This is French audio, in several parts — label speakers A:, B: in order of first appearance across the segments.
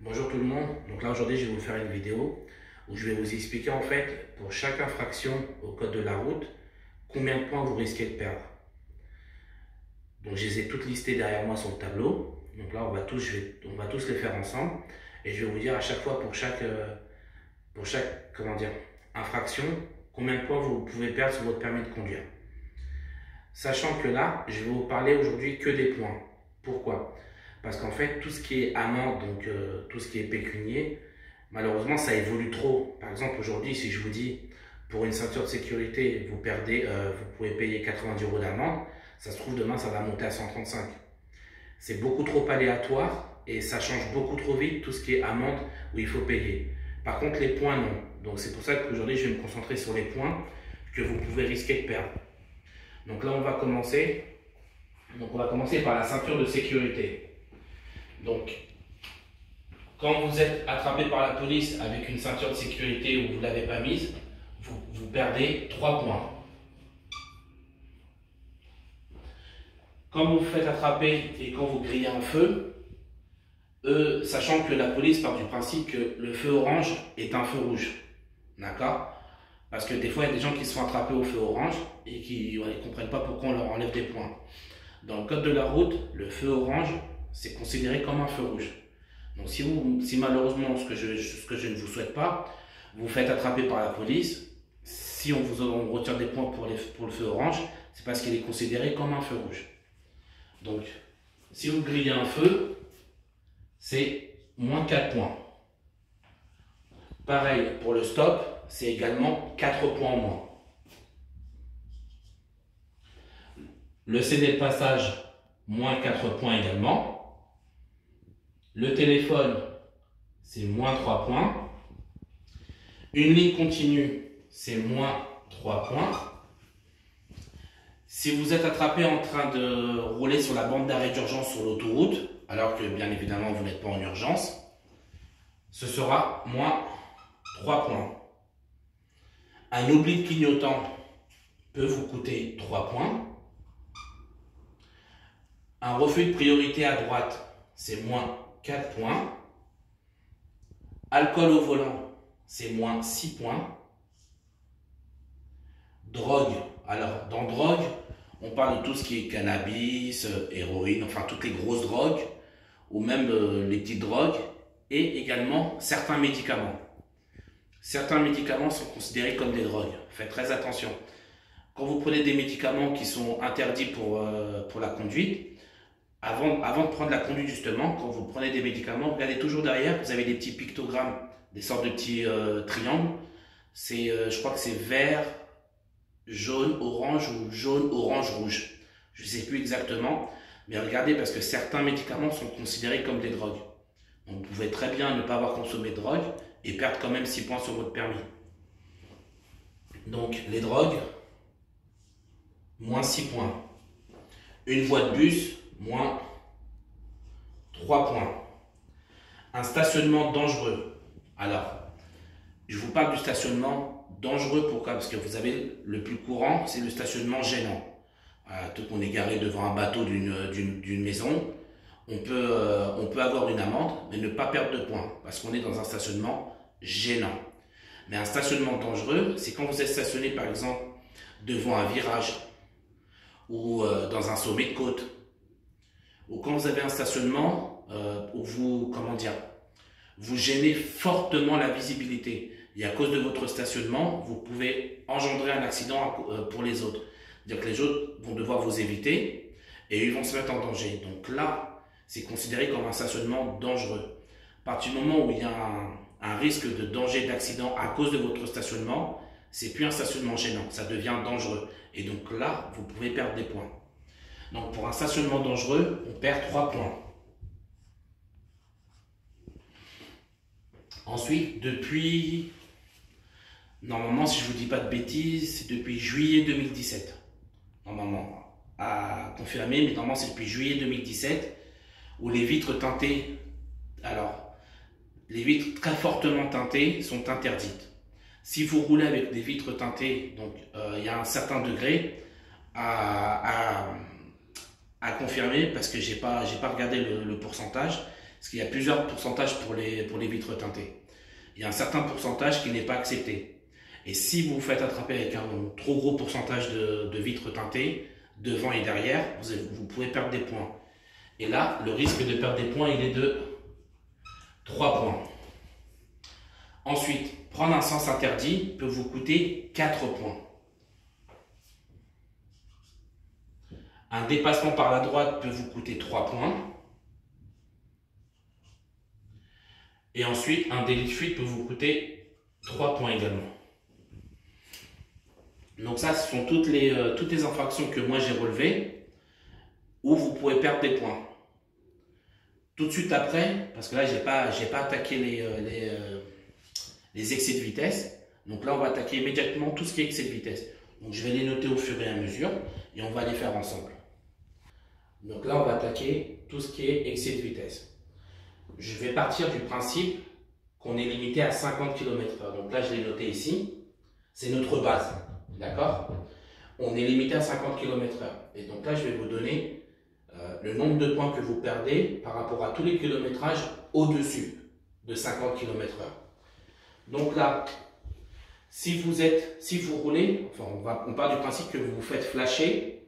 A: Bonjour tout le monde, donc là aujourd'hui je vais vous faire une vidéo où je vais vous expliquer en fait pour chaque infraction au code de la route combien de points vous risquez de perdre. Donc je les ai toutes listées derrière moi sur le tableau, donc là on va tous les faire ensemble et je vais vous dire à chaque fois pour chaque infraction combien de points vous pouvez perdre sur votre permis de conduire. Sachant que là je vais vous parler aujourd'hui que des points. Pourquoi ? Parce qu'en fait, tout ce qui est amende, donc tout ce qui est pécunier, malheureusement, ça évolue trop. Par exemple, aujourd'hui, si je vous dis, pour une ceinture de sécurité, vous pouvez payer 90 € d'amende, ça se trouve, demain, ça va monter à 135. C'est beaucoup trop aléatoire et ça change beaucoup trop vite tout ce qui est amende où il faut payer. Par contre, les points, non. Donc, c'est pour ça qu'aujourd'hui, je vais me concentrer sur les points que vous pouvez risquer de perdre. Donc là, on va commencer. Donc, on va commencer par la ceinture de sécurité. Donc, quand vous êtes attrapé par la police avec une ceinture de sécurité où vous ne l'avez pas mise, vous perdez 3 points. Quand vous vous faites attraper et quand vous grillez un feu, sachant que la police part du principe que le feu orange est un feu rouge. D'accord ? Parce que des fois, il y a des gens qui se font attraper au feu orange et qui ne comprennent pas pourquoi on leur enlève des points. Dans le code de la route, le feu orange, c'est considéré comme un feu rouge. Donc si malheureusement, ce que je ne vous souhaite pas, vous faites attraper par la police, si on retire des points pour le feu orange, c'est parce qu'il est considéré comme un feu rouge. Donc, si vous grillez un feu, c'est moins 4 points. Pareil, pour le stop, c'est également 4 points en moins. Le CD de passage, moins 4 points également. Le téléphone, c'est moins 3 points. Une ligne continue, c'est moins 3 points. Si vous êtes attrapé en train de rouler sur la bande d'arrêt d'urgence sur l'autoroute, alors que bien évidemment vous n'êtes pas en urgence, ce sera moins 3 points. Un oubli de clignotant peut vous coûter 3 points. Un refus de priorité à droite, c'est moins 4 points. Alcool au volant, c'est moins 6 points. Drogue, alors dans drogue, on parle de tout ce qui est cannabis, héroïne, enfin toutes les grosses drogues, ou même les petites drogues, et également certains médicaments. Certains médicaments sont considérés comme des drogues, faites très attention. Quand vous prenez des médicaments qui sont interdits pour la conduite, avant de prendre la conduite justement, quand vous prenez des médicaments, regardez toujours derrière, vous avez des petits pictogrammes, des sortes de petits triangles. Je crois que c'est vert, jaune, orange ou jaune, orange, rouge. Je ne sais plus exactement, mais regardez parce que certains médicaments sont considérés comme des drogues. Donc vous pouvez très bien ne pas avoir consommé de drogue et perdre quand même 6 points sur votre permis. Donc les drogues, moins 6 points. Une voie de bus, moins 3 points. Un stationnement dangereux. Alors, je vous parle du stationnement dangereux. Pourquoi ? Parce que vous avez le plus courant, c'est le stationnement gênant. Tout qu'on est garé devant un bateau d'une maison, on peut avoir une amende, mais ne pas perdre de points, parce qu'on est dans un stationnement gênant. Mais un stationnement dangereux, c'est quand vous êtes stationné par exemple devant un virage, ou dans un sommet de côte, ou quand vous avez un stationnement où vous gênez fortement la visibilité. Et à cause de votre stationnement, vous pouvez engendrer un accident pour les autres. C'est-à-dire que les autres vont devoir vous éviter et ils vont se mettre en danger. Donc là, c'est considéré comme un stationnement dangereux. À partir du moment où il y a un risque de danger d'accident à cause de votre stationnement, c'est plus un stationnement gênant, ça devient dangereux. Et donc là, vous pouvez perdre des points. Donc pour un stationnement dangereux, on perd 3 points. Ensuite, normalement, si je ne vous dis pas de bêtises, c'est depuis juillet 2017. Normalement, à confirmer, mais normalement c'est depuis juillet 2017, où les vitres teintées, alors, les vitres très fortement teintées sont interdites. Si vous roulez avec des vitres teintées, donc il y a un certain degré à confirmer, parce que j'ai pas regardé le pourcentage. Parce qu'il y a plusieurs pourcentages pour les vitres teintées. Il y a un certain pourcentage qui n'est pas accepté. Et si vous vous faites attraper avec un trop gros pourcentage de vitres teintées, devant et derrière, vous pouvez perdre des points. Et là, le risque de perdre des points, il est de 3 points. Ensuite, prendre un sens interdit peut vous coûter 4 points. Un dépassement par la droite peut vous coûter 3 points. Et ensuite, un délit de fuite peut vous coûter 3 points également. Donc ça, ce sont toutes les infractions que moi j'ai relevées où vous pouvez perdre des points. Tout de suite après, parce que là, j'ai pas attaqué les excès de vitesse. Donc là, on va attaquer immédiatement tout ce qui est excès de vitesse. Donc je vais les noter au fur et à mesure et on va les faire ensemble. Donc là, on va attaquer tout ce qui est excès de vitesse. Je vais partir du principe qu'on est limité à 50 km/h. Donc là, je l'ai noté ici. C'est notre base. D'accord? On est limité à 50 km/h. Et donc là, je vais vous donner le nombre de points que vous perdez par rapport à tous les kilométrages au-dessus de 50 km/h. Donc là, si vous roulez, enfin on part du principe que vous vous faites flasher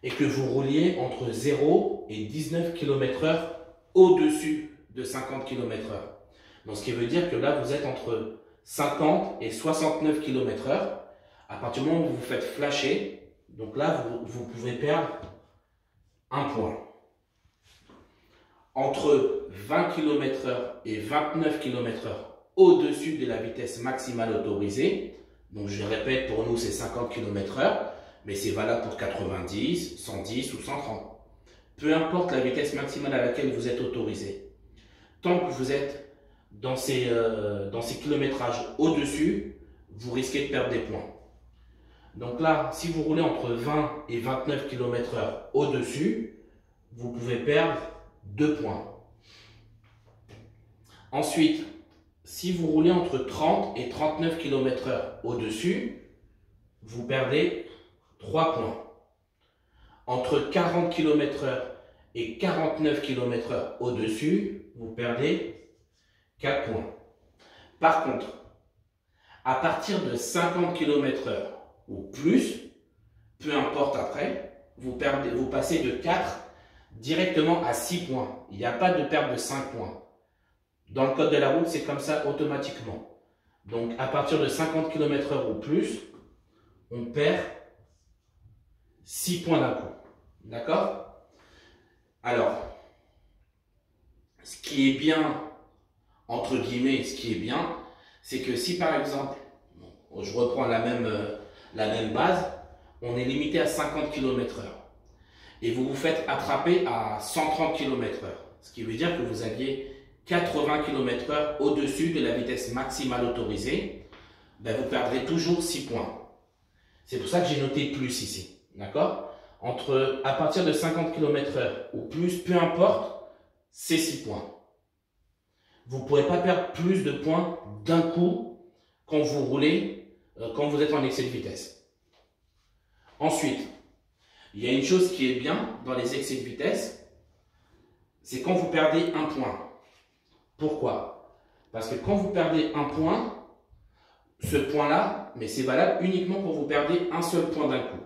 A: et que vous rouliez entre 0 et 19 km/h au-dessus de 50 km/h. Donc ce qui veut dire que là, vous êtes entre 50 et 69 km/h. À partir du moment où vous vous faites flasher, donc là, vous pouvez perdre 1 point. Entre 20 km/h et 29 km/h au-dessus de la vitesse maximale autorisée, donc je répète, pour nous c'est 50 km/h, mais c'est valable pour 90, 110 ou 130. Peu importe la vitesse maximale à laquelle vous êtes autorisé. Tant que vous êtes dans ces kilométrages au-dessus, vous risquez de perdre des points. Donc là, si vous roulez entre 20 et 29 km/h au-dessus, vous pouvez perdre 2 points. Ensuite, si vous roulez entre 30 et 39 km/h au-dessus, vous perdez 3 points. Entre 40 km/h et 49 km/h au-dessus, vous perdez 4 points. Par contre, à partir de 50 km/h ou plus, peu importe après, vous passez de 4 directement à 6 points. Il n'y a pas de perte de 5 points. Dans le code de la route, c'est comme ça automatiquement. Donc, à partir de 50 km/h ou plus, on perd 6 points d'un coup. D'accord? Alors, ce qui est bien, entre guillemets, ce qui est bien, c'est que si par exemple, je reprends la même base, on est limité à 50 km/h et vous vous faites attraper à 130 km/h, ce qui veut dire que vous aviez 80 km/h au-dessus de la vitesse maximale autorisée, ben vous perdrez toujours 6 points. C'est pour ça que j'ai noté plus ici, d'accord? À partir de 50 km/h ou plus, peu importe, c'est 6 points. Vous ne pourrez pas perdre plus de points d'un coup quand vous roulez, quand vous êtes en excès de vitesse. Ensuite, il y a une chose qui est bien dans les excès de vitesse, c'est quand vous perdez un point. Pourquoi? Parce que quand vous perdez un point, ce point-là, mais c'est valable uniquement quand vous perdez un seul point d'un coup.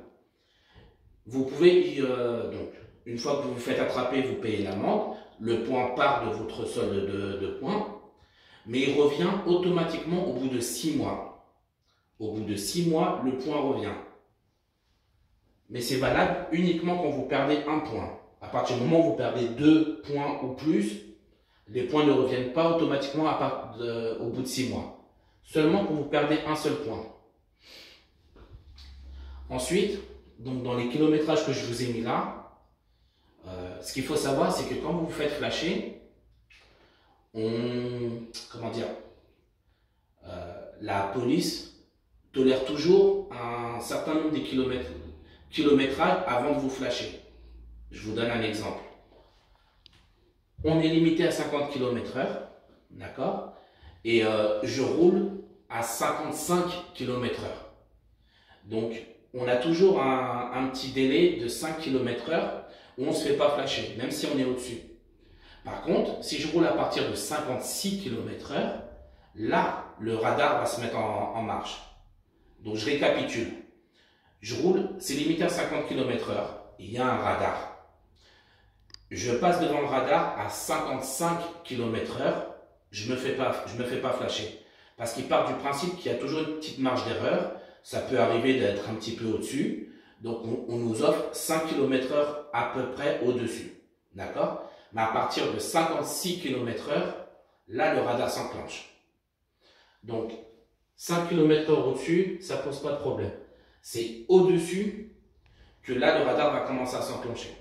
A: Vous pouvez, donc, une fois que vous vous faites attraper, vous payez l'amende, le point part de votre solde de points, mais il revient automatiquement au bout de 6 mois. Au bout de 6 mois, le point revient. Mais c'est valable uniquement quand vous perdez un point. À partir du moment où vous perdez 2 points ou plus, les points ne reviennent pas automatiquement au bout de 6 mois. Seulement quand vous perdez un seul point. Ensuite, donc dans les kilométrages que je vous ai mis là, ce qu'il faut savoir, c'est que quand vous vous faites flasher, la police tolère toujours un certain nombre de kilométrages avant de vous flasher. Je vous donne un exemple. On est limité à 50 km/h, d'accord? Et je roule à 55 km/h. Donc, on a toujours un petit délai de 5 km/h où on ne se fait pas flasher, même si on est au-dessus. Par contre, si je roule à partir de 56 km/h, là, le radar va se mettre en marche. Donc, je récapitule. Je roule, c'est limité à 50 km/h. Il y a un radar. Je passe devant le radar à 55 km/h. Je me fais pas flasher. Parce qu'il part du principe qu'il y a toujours une petite marge d'erreur. Ça peut arriver d'être un petit peu au-dessus. Donc, on nous offre 5 km/h à peu près au-dessus. D'accord? Mais à partir de 56 km/h, là, le radar s'enclenche. Donc, 5 km/h au-dessus, ça pose pas de problème. C'est au-dessus que là, le radar va commencer à s'enclencher.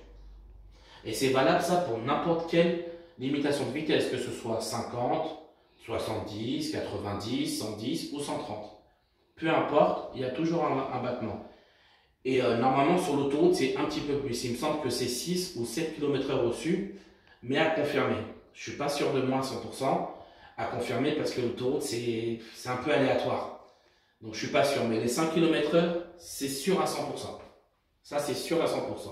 A: Et c'est valable ça pour n'importe quelle limitation de vitesse, que ce soit 50, 70, 90, 110 ou 130. Peu importe, il y a toujours un battement. Et normalement, sur l'autoroute, c'est un petit peu plus. Il me semble que c'est 6 ou 7 km/h au-dessus, mais à confirmer. Je ne suis pas sûr de moi à 100%, à confirmer parce que l'autoroute, c'est un peu aléatoire. Donc, je ne suis pas sûr. Mais les 5 km/h, c'est sûr à 100%. Ça, c'est sûr à 100%.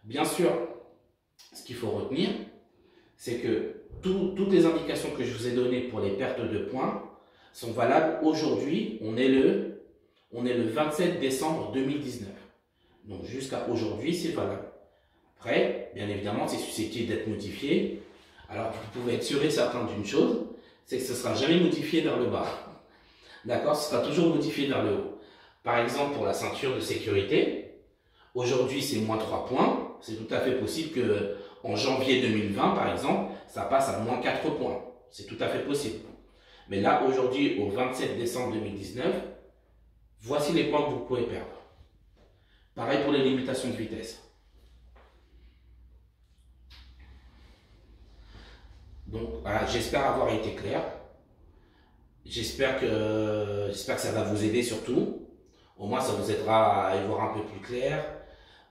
A: Bien sûr, ce qu'il faut retenir, c'est que toutes les indications que je vous ai données pour les pertes de points sont valables aujourd'hui. On est le 27 décembre 2019. Donc jusqu'à aujourd'hui, c'est valable. Après, bien évidemment, c'est susceptible d'être modifié. Alors vous pouvez être sûr et certain d'une chose, c'est que ce ne sera jamais modifié vers le bas. D'accord? Ce sera toujours modifié vers le haut. Par exemple, pour la ceinture de sécurité, aujourd'hui c'est moins 3 points. C'est tout à fait possible que en janvier 2020, par exemple, ça passe à moins 4 points. C'est tout à fait possible. Mais là, aujourd'hui, au 27 décembre 2019, voici les points que vous pouvez perdre. Pareil pour les limitations de vitesse. Donc, voilà, j'espère avoir été clair. J'espère que ça va vous aider surtout. Au moins, ça vous aidera à y voir un peu plus clair.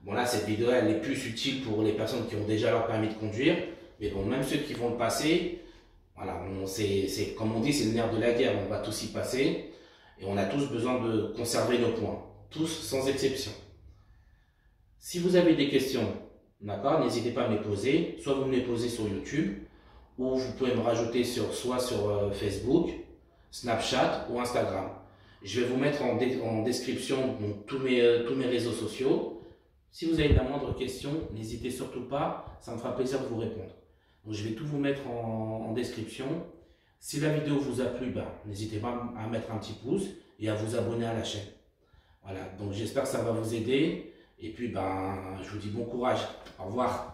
A: Bon là, cette vidéo, elle est plus utile pour les personnes qui ont déjà leur permis de conduire. Mais bon, même ceux qui vont le passer, voilà, c'est comme on dit, c'est le nerf de la guerre. On va tous y passer. Et on a tous besoin de conserver nos points. Tous, sans exception. Si vous avez des questions, d'accord, n'hésitez pas à me les poser. Soit vous me les posez sur YouTube, ou vous pouvez me rajouter soit sur Facebook, Snapchat ou Instagram. Je vais vous mettre en description donc, tous mes réseaux sociaux. Si vous avez la moindre question, n'hésitez surtout pas, ça me fera plaisir de vous répondre. Donc, je vais tout vous mettre en description. Si la vidéo vous a plu, n'hésitez pas à mettre un petit pouce et à vous abonner à la chaîne. Voilà, donc j'espère que ça va vous aider. Et puis, je vous dis bon courage. Au revoir.